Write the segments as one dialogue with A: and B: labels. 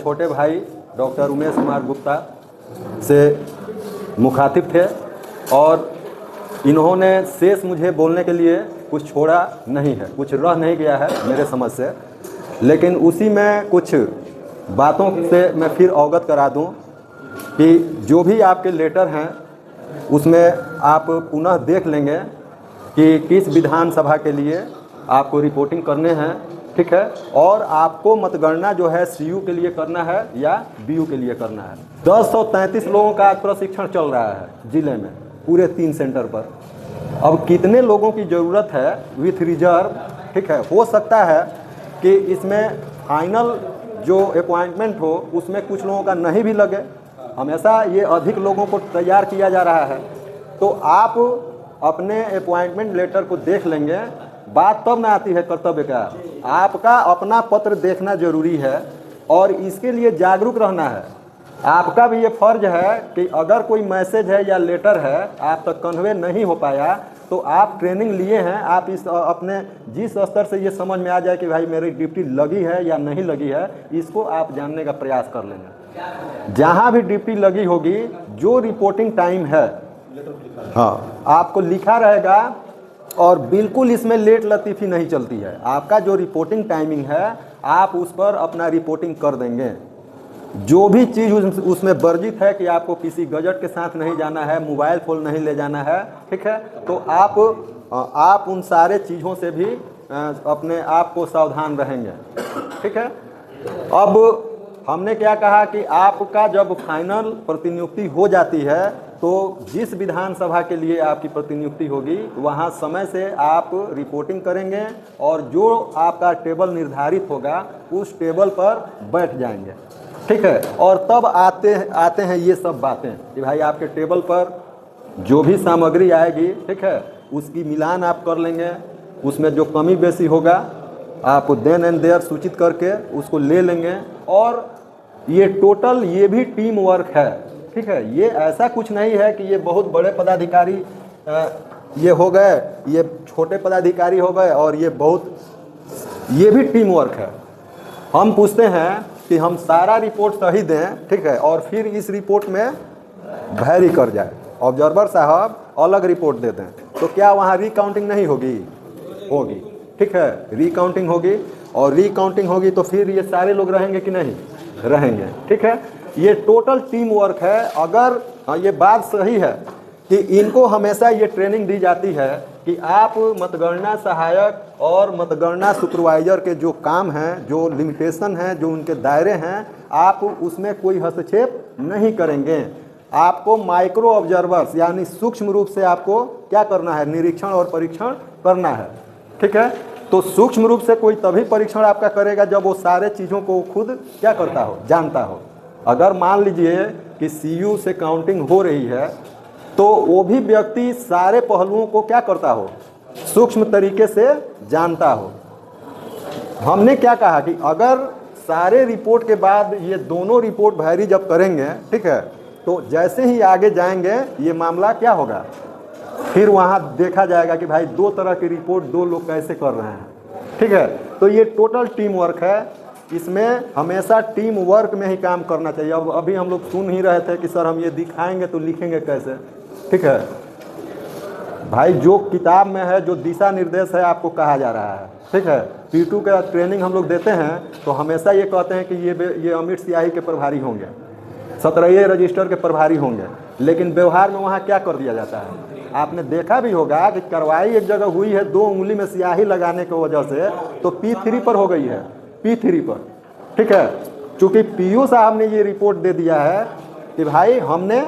A: छोटे भाई डॉक्टर उमेश कुमार गुप्ता से मुखातिब थे और इन्होंने शेष मुझे बोलने के लिए कुछ छोड़ा नहीं है, कुछ रह नहीं गया है मेरे समझ से, लेकिन उसी में कुछ बातों से मैं फिर अवगत करा दूं कि जो भी आपके लेटर हैं उसमें आप पुनः देख लेंगे कि किस विधानसभा के लिए आपको रिपोर्टिंग करने हैं, ठीक है, और आपको मतगणना जो है सीयू के लिए करना है या बीयू के लिए करना है। 1033 लोगों का आज प्रशिक्षण चल रहा है जिले में, पूरे 3 सेंटर पर। अब कितने लोगों की ज़रूरत है विथ रिजर्व, ठीक है, हो सकता है कि इसमें फाइनल जो अपॉइंटमेंट हो उसमें कुछ लोगों का नहीं भी लगे, हमेशा ये अधिक लोगों को तैयार किया जा रहा है। तो आप अपने अपॉइंटमेंट लेटर को देख लेंगे, बात तब ना आती है कर्तव्य का। आपका अपना पत्र देखना जरूरी है और इसके लिए जागरूक रहना है। आपका भी ये फर्ज है कि अगर कोई मैसेज है या लेटर है आप तक कन्वे नहीं हो पाया तो आप ट्रेनिंग लिए हैं, आप इस अपने जिस स्तर से ये समझ में आ जाए कि भाई मेरी ड्यूटी लगी है या नहीं लगी है, इसको आप जानने का प्रयास कर लेंगे। जहाँ भी ड्यूटी लगी होगी, जो रिपोर्टिंग टाइम है, हाँ, आपको लिखा रहेगा और बिल्कुल इसमें लेट लतीफ़ी नहीं चलती है। आपका जो रिपोर्टिंग टाइमिंग है आप उस पर अपना रिपोर्टिंग कर देंगे। जो भी चीज़ उसमें वर्जित है कि आपको किसी गजट के साथ नहीं जाना है, मोबाइल फ़ोन नहीं ले जाना है, ठीक है, तो आप उन सारे चीज़ों से भी अपने आप को सावधान रहेंगे, ठीक है। अब हमने क्या कहा कि आपका जब फाइनल प्रतिनियुक्ति हो जाती है तो जिस विधानसभा के लिए आपकी प्रतिनियुक्ति होगी वहाँ समय से आप रिपोर्टिंग करेंगे और जो आपका टेबल निर्धारित होगा उस टेबल पर बैठ जाएंगे, ठीक है। और तब आते हैं ये सब बातें कि भाई आपके टेबल पर जो भी सामग्री आएगी, ठीक है, उसकी मिलान आप कर लेंगे, उसमें जो कमी बेसी होगा आप देन एंड देयर सूचित करके उसको ले लेंगे। और ये टोटल ये भी टीम वर्क है, ठीक है। ये ऐसा कुछ नहीं है कि ये बहुत बड़े पदाधिकारी ये हो गए, ये छोटे पदाधिकारी हो गए और ये भी टीम वर्क है। हम पूछते हैं कि हम सारा रिपोर्ट सही दें, ठीक है, और फिर इस रिपोर्ट में भैरी कर जाए, ऑब्जर्वर साहब अलग रिपोर्ट दे दें, तो क्या वहाँ रिकाउंटिंग नहीं होगी? होगी, ठीक है, रिकाउंटिंग होगी। और रिकाउंटिंग होगी तो फिर ये सारे लोग रहेंगे कि नहीं रहेंगे, ठीक है। ये टोटल टीम वर्क है। अगर ये बात सही है कि इनको हमेशा ये ट्रेनिंग दी जाती है कि आप मतगणना सहायक और मतगणना सुपरवाइजर के जो काम हैं, जो लिमिटेशन हैं, जो उनके दायरे हैं, आप उसमें कोई हस्तक्षेप नहीं करेंगे। आपको माइक्रो ऑब्जर्वर्स यानी सूक्ष्म रूप से आपको क्या करना है, निरीक्षण और परीक्षण करना है, ठीक है। तो सूक्ष्म रूप से कोई तभी परीक्षण आपका करेगा जब वो सारे चीज़ों को खुद क्या करता हो, जानता हो। अगर मान लीजिए कि सीयू से काउंटिंग हो रही है तो वो भी व्यक्ति सारे पहलुओं को क्या करता हो, सूक्ष्म तरीके से जानता हो। हमने क्या कहा कि अगर सारे रिपोर्ट के बाद ये दोनों रिपोर्ट भैरी जब करेंगे, ठीक है, तो जैसे ही आगे जाएंगे ये मामला क्या होगा, फिर वहाँ देखा जाएगा कि भाई 2 तरह की रिपोर्ट 2 लोग कैसे कर रहे हैं, ठीक है। तो ये टोटल टीम वर्क है, इसमें हमेशा टीम वर्क में ही काम करना चाहिए। अब अभी हम लोग सुन ही रहे थे कि सर हम ये दिखाएंगे तो लिखेंगे कैसे, ठीक है। भाई जो किताब में है, जो दिशा निर्देश है आपको कहा जा रहा है, ठीक है। P2 का ट्रेनिंग हम लोग देते हैं तो हमेशा ये कहते हैं कि ये अमिट स्याही के प्रभारी होंगे, 17 रजिस्टर के प्रभारी होंगे, लेकिन व्यवहार में वहाँ क्या कर दिया जाता है। आपने देखा भी होगा कि कार्रवाई एक जगह हुई है 2 उंगली में स्याही लगाने की वजह से, तो P3 पर हो गई है, P3 पर, ठीक है। चूँकि PU साहब ने ये रिपोर्ट दे दिया है कि भाई हमने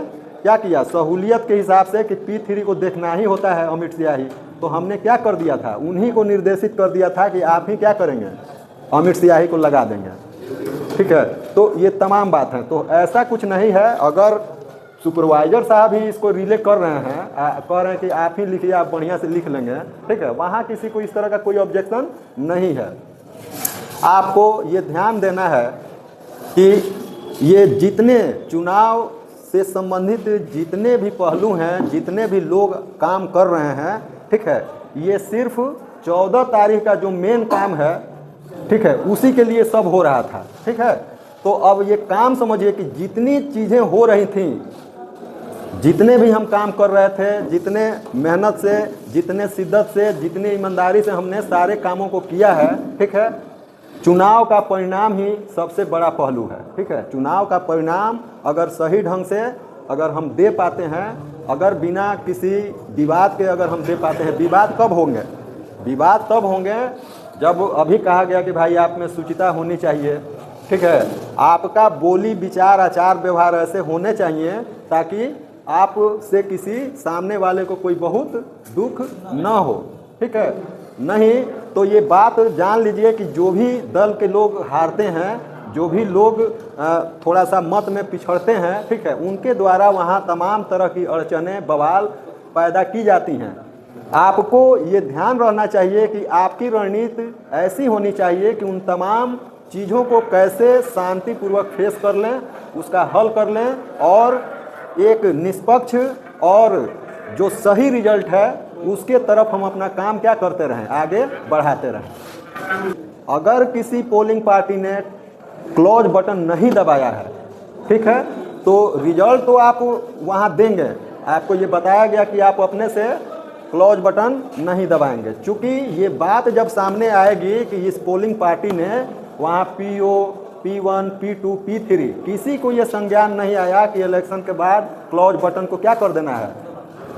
A: क्या किया, सहूलियत के हिसाब से कि P3 को देखना ही होता है अमिट स्याही, तो हमने क्या कर दिया था, उन्हीं को निर्देशित कर दिया था कि आप ही क्या करेंगे, अमिट स्याही को लगा देंगे, ठीक है। तो ये तमाम बात है। तो ऐसा कुछ नहीं है। अगर सुपरवाइजर साहब ही इसको रिले कर रहे हैं, कह रहे हैं कि आप ही लिखिए, आप बढ़िया से लिख लेंगे, ठीक है, वहाँ किसी को इस तरह का कोई ऑब्जेक्शन नहीं है। आपको ये ध्यान देना है कि ये जितने चुनाव से संबंधित जितने भी पहलू हैं, जितने भी लोग काम कर रहे हैं, ठीक है, ये सिर्फ 14 तारीख का जो मेन काम है, ठीक है, उसी के लिए सब हो रहा था, ठीक है। तो तो अब ये काम समझिए कि जितनी चीज़ें हो रही थीं, जितने भी हम काम कर रहे थे, जितने मेहनत से, जितने शिद्दत से, जितनी ईमानदारी से हमने सारे कामों को किया है, ठीक है, चुनाव का परिणाम ही सबसे बड़ा पहलू है, ठीक है। चुनाव का परिणाम अगर सही ढंग से अगर हम दे पाते हैं, अगर बिना किसी विवाद के अगर हम दे पाते हैं, विवाद कब होंगे? विवाद तब होंगे जब अभी कहा गया कि भाई आप में शुचिता होनी चाहिए, ठीक है, आपका बोली विचार आचार व्यवहार ऐसे होने चाहिए ताकि आप से किसी सामने वाले को कोई बहुत दुख न हो, ठीक है। नहीं तो ये बात जान लीजिए कि जो भी दल के लोग हारते हैं, जो भी लोग थोड़ा सा मत में पिछड़ते हैं, ठीक है, उनके द्वारा वहाँ तमाम तरह की अड़चनें बवाल पैदा की जाती हैं। आपको ये ध्यान रहना चाहिए कि आपकी रणनीति ऐसी होनी चाहिए कि उन तमाम चीज़ों को कैसे शांतिपूर्वक फेस कर लें, उसका हल कर लें और एक निष्पक्ष और जो सही रिजल्ट है उसके तरफ हम अपना काम क्या करते रहें, आगे बढ़ाते रहें। अगर किसी पोलिंग पार्टी ने क्लोज बटन नहीं दबाया है, ठीक है, तो रिजल्ट तो आप वहाँ देंगे। आपको ये बताया गया कि आप अपने से क्लोज बटन नहीं दबाएंगे। चूँकि ये बात जब सामने आएगी कि इस पोलिंग पार्टी ने वहाँ PO, P1, P2, P3 किसी को ये संज्ञान नहीं आया कि इलेक्शन के बाद क्लोज बटन को क्या कर देना है,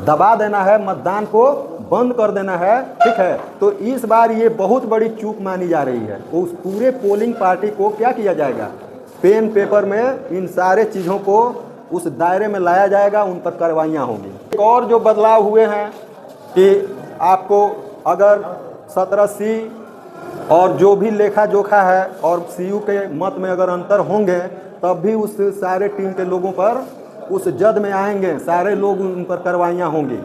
A: दबा देना है, मतदान को बंद कर देना है, ठीक है। तो इस बार ये बहुत बड़ी चूक मानी जा रही है। उस पूरे पोलिंग पार्टी को क्या किया जाएगा, पेन पेपर में इन सारे चीज़ों को उस दायरे में लाया जाएगा, उन पर कार्रवाइयाँ होंगी। एक और जो बदलाव हुए हैं कि आपको अगर 17C और जो भी लेखा जोखा है और CU के मत में अगर अंतर होंगे तब भी उस सारे टीम के लोगों पर उस जद में आएंगे, सारे लोग उन पर कार्रवाइयाँ होंगी।